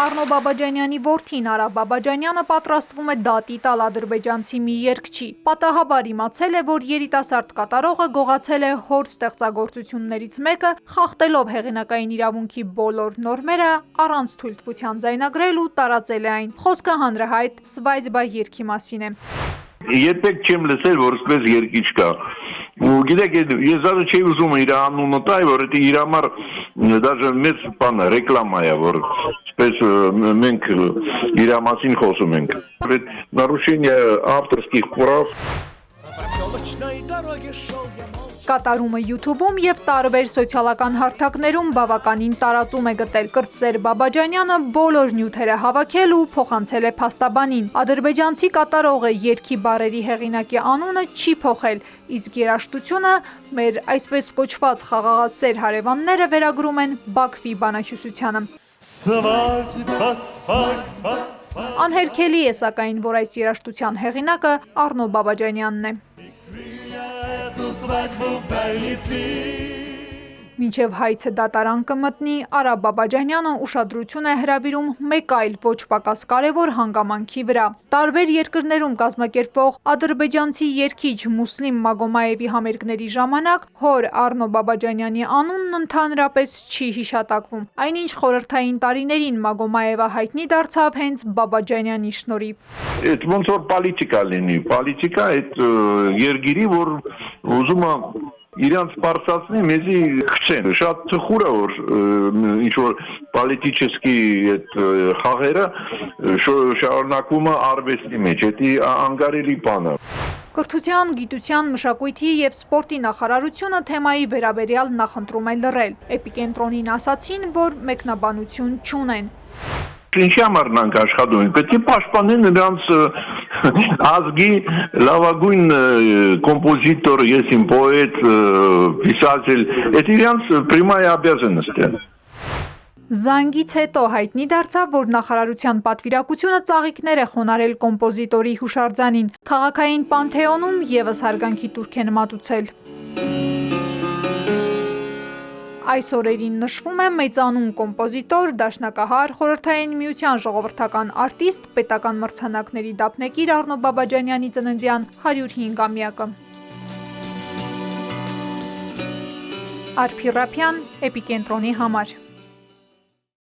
Արնո Բաբաջանյանի որդին Արա Բաբաջանյանը պատրաստվում է դատի տալ ադրբեջանցի մի երգչի։ Պատահաբար իմացել է, որ երիտասարդ կատարողը գողացել է հոր ստեղծագործություններից մեկը, խախտելով հեղինակային իրավունքի բոլոր նորմերը, առանց թույլտվության ձայնագրել ու տարածել է այն։ Խոսքը հանրահայտ «Սվայդբա» երգի մասին է։ Երբեք չեմ լսել, որ այսպես երգիչ կա։ Ու գիտեք, ես даже չէի ուզում իր անունը տալ, որ դա իր համար даже մեծ բան ռեկլամա է, որ այսպես մենք իր մասին խոսում ենք։ Այդ нарушение авторских прав Կատարումը YouTube-ում և տարբեր սոցիալական հարթակներում բավականին տարածում է գտել։ Կրտսեր Բաբաջանյանը բոլոր նյութերը հավաքել ու փոխանցել է փաստաբանին։ Ադրբեջանցի կատարողը երգի բառերի հեղինակի անունը չի փոխել, իսկ երաժշտությունը մեր այսպես կոչված խաղաղասեր հարևանները վերագրում են Բաքվի բանահյուսությանը։ Անհերքելի է սակայն, որ այս երաժշտության հեղինակը Արնո Բաբաջանյանն է։ Մինչև հայցը դատարան կմտնի, Արա Բաբաջանյանը ուշադրություն է հրավիրում մեկ այլ ոչ պակաս կարևոր հանգամանքի վրա։ Տարբեր երկրներում կազմակերպվող ադրբեջանցի երգիչ Մուսլիմ Մագոմաևի համերգների ժամանակ հոր Արնո Բաբաջանյանի անունն ընդհանրապես չի հիշատակվում։ Այնինչ խորհրդային տարիներին Մագոմաևը հայտնի դարձավ հենց Բաբաջանյանի շնորհիվ։ Այդ ոնց որ պոլիտիկա լինի, պոլիտիկա այդ երգիրի, որ ուզում է իրանց բարձրացնի, մեզի քչեն։ Շատ թխուր է, որ ինչ-որ պոլիտիչեսկի այդ խաղերը շարունակվում է արվեստի մեջ, դա անկարելի բան է։ Կրթության, գիտության, մշակույթի և սպորտի նախարարությունը թեմայի վերաբերյալ նախընտրում է լռել։ Էպիկենտրոնին ասացին, որ մեկնաբանություն չունեն։ Ինչի համար նրանք աշխատում են, պետք է պաշտպանեն նրանց ազգի լավագույն կոմպոզիտոր, եսիմ պոետ, պիսатель, это իրանց прямая обязанность է։ Զանգից հետո հայտնի դարձավ, որ նախարարության պատվիրակությունը ծաղիկներ է խոնարհել կոմպոզիտորի հուշարձանին։ Քաղաքային պանթեոնում ևս հարգանքի տուրք են մատուցել։ Այս օրերին նշվում է մեծանուն կոմպոզիտոր, դաշնակահար, Խորհրդային Միության ժողովրդական արտիստ, պետական մրցանակների դափնեկիր Արնո Բաբաջանյանի ծննդյան 105-ամյակը։ Արփի Ռափյան, Էպիկենտրոնի համար։